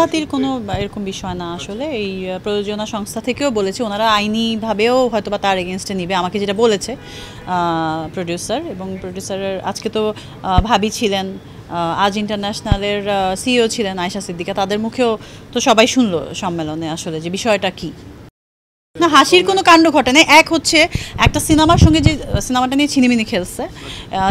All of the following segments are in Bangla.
হাতাহাতির কোনো এরকম বিষয় না আসলে। এই প্রযোজনা সংস্থা থেকেও বলেছে ওনারা আইনিভাবেও হয়তো বা তার এগেনস্টে নিবে, আমাকে যেটা বলেছে প্রডিউসার। এবং প্রডিউসারের আজকে তো ভাবি ছিলেন, আজ ইন্টারন্যাশনালের সিইও ছিলেন আয়েশা সিদ্দিকা, তাদের মুখেও তো সবাই শুনলো সম্মেলনে আসলে যে বিষয়টা কী। না, হাসির কোনো কাণ্ড ঘটে না। এক হচ্ছে একটা সিনেমার সঙ্গে যে সিনেমাটা নিয়ে ছিনিমিনি খেলছে,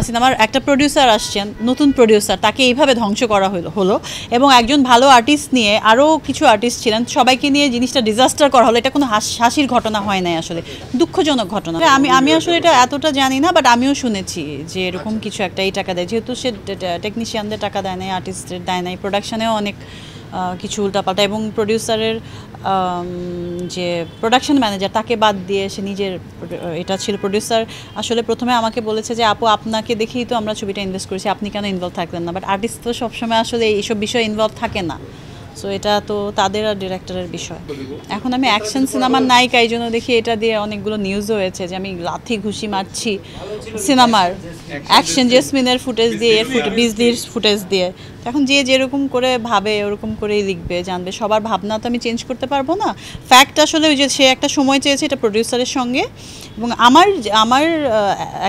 সিনেমার একটা প্রডিউসার আসছেন, নতুন প্রডিউসার, তাকে এইভাবে ধ্বংস করা হলো এবং একজন ভালো আর্টিস্ট নিয়ে আরও কিছু আর্টিস্ট ছিলেন, সবাইকে নিয়ে জিনিসটা ডিজাস্টার করা হলো। এটা কোনো হাসির ঘটনা হয় নাই আসলে, দুঃখজনক ঘটনা। আমি আসলে এটা এতটা জানি না, বাট আমিও শুনেছি যে এরকম কিছু একটা এই টাকা দেয়, যেহেতু সে টেকনিশিয়ানদের টাকা দেয় নাই, আর্টিস্টদের দেয় নাই, প্রোডাকশানেও অনেক কিছু উল্টাপাল্টা, এবং প্রডিউসারের যে প্রোডাকশন ম্যানেজার তাকে বাদ দিয়ে সে নিজের এটা ছিল। প্রডিউসার আসলে প্রথমে আমাকে বলেছে যে আপু আপনাকে দেখেই তো আমরা ছবিটা ইনভেস্ট করেছি, আপনি কেন ইনভলভ থাকলেন না, বাট আর্টিস্ট তো সবসময় আসলে এইসব বিষয়ে ইনভলভ থাকে না। সো এটা তো তাদের আর ডিরেক্টরের বিষয়। এখন আমি অ্যাকশন সিনেমার নায়িকা, এই জন্য দেখি এটা দিয়ে অনেকগুলো নিউজও হয়েছে যে আমি লাথি ঘুষি মারছি সিনেমার অ্যাকশন জেসমিনের ফুটেজ দিয়ে, এর বিজলির ফুটেজ দিয়ে। এখন যে যেরকম করে ভাবে ওরকম করেই লিখবে, জানবে। সবার ভাবনা তো আমি চেঞ্জ করতে পারবো না। ফ্যাক্ট আসলে ওই যে সে একটা সময় চেয়েছে এটা প্রডিউসারের সঙ্গে, এবং আমার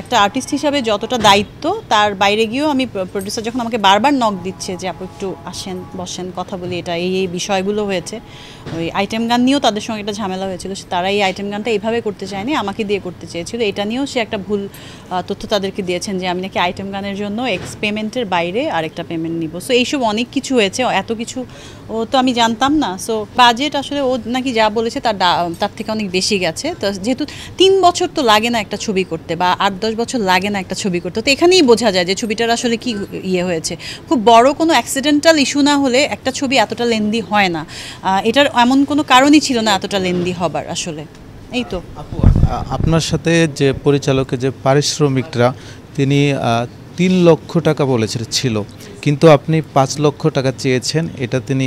একটা আর্টিস্ট হিসাবে যতটা দায়িত্ব তার বাইরে গিয়েও আমি প্রডিউসার যখন আমাকে বারবার নক দিচ্ছে যে আপু একটু আসেন, বসেন, কথা বলি, এটা এই বিষয়গুলো হয়েছে। ওই আইটেম গান নিয়েও তাদের সঙ্গে একটা ঝামেলা হয়েছিল, তারা এই আইটেম গানটা এইভাবে করতে চায়নি, আমাকে দিয়ে করতে চেয়েছিল। এটা নিয়েও সে একটা ভুল তথ্য তাদেরকে দিয়েছেন যে আমি নাকি আইটেম গানের জন্য পেমেন্টের বাইরে আরেকটা পেমেন্ট নিব। সো এইসব অনেক কিছু হয়েছে, এত কিছু ও তো আমি জানতাম না। সো বাজেট আসলে ও নাকি যা বলেছে তার থেকে অনেক বেশি গেছে। তো যেহেতু 3 বছর তো লাগে না একটা ছবি করতে, বা 8-10 বছর লাগে না একটা ছবি করতে, তো এখানেই বোঝা যায় যে ছবিটার আসলে কি হয়েছে। খুব বড় কোনো অ্যাক্সিডেন্টাল ইস্যু না হলে একটা ছবি এতটা লেন্দি হয় না। এটার এমন কোনো কারণই ছিল না এতটা লেন্দি হবার আসলে। এই তো আপনার সাথে যে পরিচালকের যে পারিশ্রমিকটা তিনি 3 লক্ষ টাকা ছিল, কিন্তু আপনি 5 লক্ষ টাকা চেয়েছেন, এটা তিনি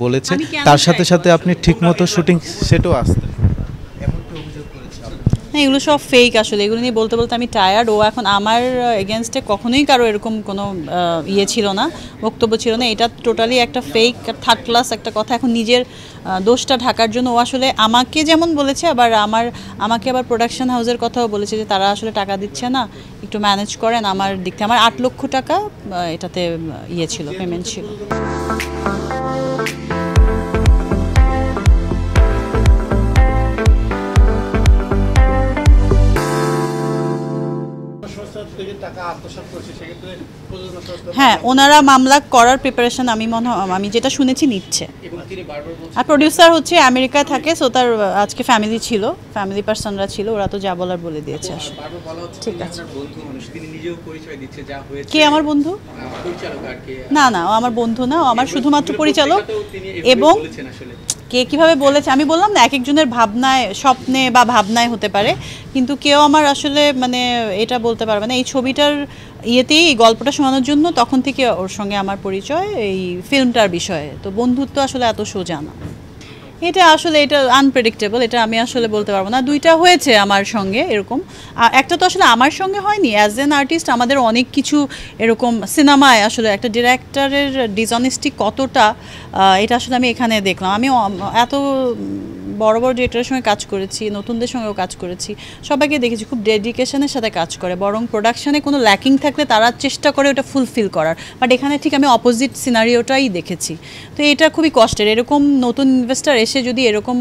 বলেছেন। তার সাথে সাথে আপনি ঠিকমতো শুটিং সেটও আসতেন। না, এগুলো সব ফেক আসলে। এগুলো নিয়ে বলতে বলতে আমি টায়ার্ড। ও এখন আমার এগেনস্টে কখনোই কারো এরকম কোনো ছিল না, বক্তব্য ছিল না। এটা টোটালি একটা ফেক, থার্ড ক্লাস একটা কথা। এখন নিজের দোষটা ঢাকার জন্য ও আসলে আমাকে যেমন বলেছে, আবার আমাকে আবার প্রোডাকশন হাউসের কথাও বলেছে যে তারা আসলে টাকা দিচ্ছে না, একটু ম্যানেজ করেন আমার দিক থেকে। আমার 8 লক্ষ টাকা এটাতে ছিল, পেমেন্ট ছিল। হ্যাঁ, ওনারা মামলা করার প্রিপারেশন আমি যেটা শুনেছি নিচ্ছে। আর প্রডিউসার হচ্ছে আমেরিকায় থাকে, সো তার আজকে ফ্যামিলি ছিল, ফ্যামিলি পার্সনরা ছিল, ওরা তো যা বলার বলে দিয়েছে আসলে। ঠিক আছে। কে আমার বন্ধু? না না, ও আমার বন্ধু না, ও আমার শুধুমাত্র পরিচালক। এবং কে কিভাবে বলেছে আমি বললাম না, এক একজনের ভাবনায়, স্বপ্নে বা ভাবনায় হতে পারে, কিন্তু কেউ আমার আসলে মানে এটা বলতে পারবে না। এই ছবিটার এই গল্পটা শোনানোর জন্য তখন থেকে ওর সঙ্গে আমার পরিচয় এই ফিল্মটার বিষয়ে। তো বন্ধুত্ব আসলে এত সোজা না। এটা আসলে এটা আনপ্রেডিক্টেবল, এটা আমি আসলে বলতে পারবো না। 2টা হয়েছে আমার সঙ্গে এরকম, একটা তো আসলে আমার সঙ্গে হয়নি। অ্যাজ অ্যান আর্টিস্ট আমাদের অনেক কিছু এরকম সিনেমায় আসলে একটা ডিরেক্টরের ডিসঅনেস্টি কতটা, এটা আসলে আমি এখানে দেখলাম। আমি এত বড় বড় ডিরেক্টরের সঙ্গে কাজ করেছি, নতুনদের সঙ্গেও কাজ করেছি, সবাইকে দেখেছি খুব ডেডিকেশনের সাথে কাজ করে, বরং প্রোডাকশানে কোনো ল্যাকিং থাকলে তারা চেষ্টা করে ওটা ফুলফিল করার। বাট এখানে ঠিক আমি অপোজিট সিনারিওটাই দেখেছি। তো এটা খুবই কষ্টের। এরকম নতুন ইনভেস্টার এসে যদি এরকম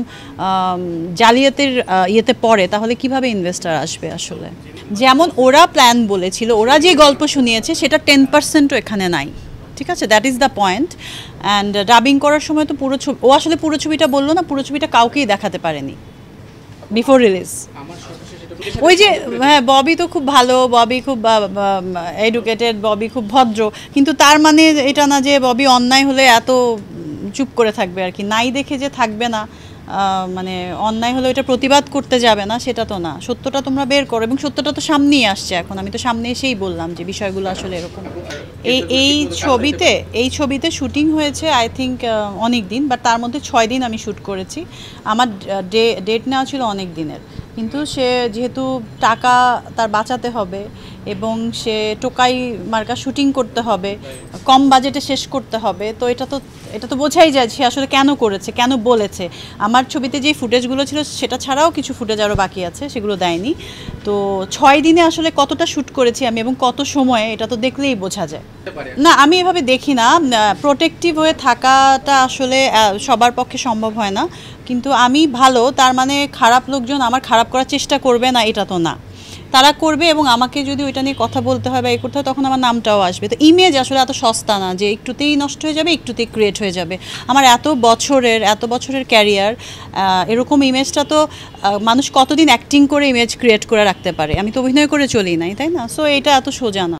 জালিয়াতের ইয়েতে পড়ে, তাহলে কিভাবে ইনভেস্টার আসবে আসলে। যেমন ওরা প্ল্যান বলেছিল, ওরা যে গল্প শুনিয়েছে সেটা 10%ও এখানে নাই। ঠিক আছে, that is the point. And dubbing করার সময় তো ও আসলে পুরো ছবিটা বললো না, পুরো ছবিটা কাউকেই দেখাতে পারেনি বিফোর রিলিজ। ওই যে হ্যাঁ, ববি তো খুব ভালো, ববি খুব এডুকেটেড, ববি খুব ভদ্র, কিন্তু তার মানে এটা না যে ববি অন্যায় হলে এত চুপ করে থাকবে আর কি, নাই দেখে যে থাকবে না, মানে অন্যায় হলে এটা প্রতিবাদ করতে যাবে না, সেটা তো না। সত্যটা তোমরা বের করো, এবং সত্যটা তো সামনেই আসছে এখন। আমি তো সামনে এসেই বললাম যে বিষয়গুলো আসলে এরকম। এই ছবিতে শুটিং হয়েছে আই থিঙ্ক অনেক দিন, বাট তার মধ্যে 6 দিন আমি শ্যুট করেছি। আমার ডেট নেওয়া ছিল অনেক দিনের, কিন্তু সে যেহেতু টাকা তার বাঁচাতে হবে, এবং সে টোকাই মার্কা শুটিং করতে হবে, কম বাজেটে শেষ করতে হবে। তো এটা তো বোঝাই যায় সে আসলে কেন করেছে, কেন বলেছে। আমার ছবিতে যে ফুটেজগুলো ছিল সেটা ছাড়াও কিছু ফুটেজ আরও বাকি আছে, সেগুলো দেয়নি। তো 6 দিনে আসলে কতটা শ্যুট করেছি আমি এবং কত সময়ে, এটা তো দেখলেই বোঝা যায়। না, আমি এভাবে দেখি না। প্রোটেক্টিভ হয়ে থাকাটা আসলে সবার পক্ষে সম্ভব হয় না, কিন্তু আমি ভালো, তার মানে খারাপ লোকজন আমার খারাপ করার চেষ্টা করবে না এটা তো না। তারা করবে এবং আমাকে যদি ওইটা নিয়ে কথা বলতে হয় বা এ করতে হয় তখন আমার নামটাও আসবে। তো ইমেজ আসলে এত সস্তা না যে একটুতেই নষ্ট হয়ে যাবে, একটুতেই ক্রিয়েট হয়ে যাবে। আমার এত বছরের ক্যারিয়ার, এরকম ইমেজটা তো মানুষ কতদিন অ্যাক্টিং করে ইমেজ ক্রিয়েট করে রাখতে পারে। আমি তো অভিনয় করে চলি নাই, তাই না? সো এটা এত সোজা না।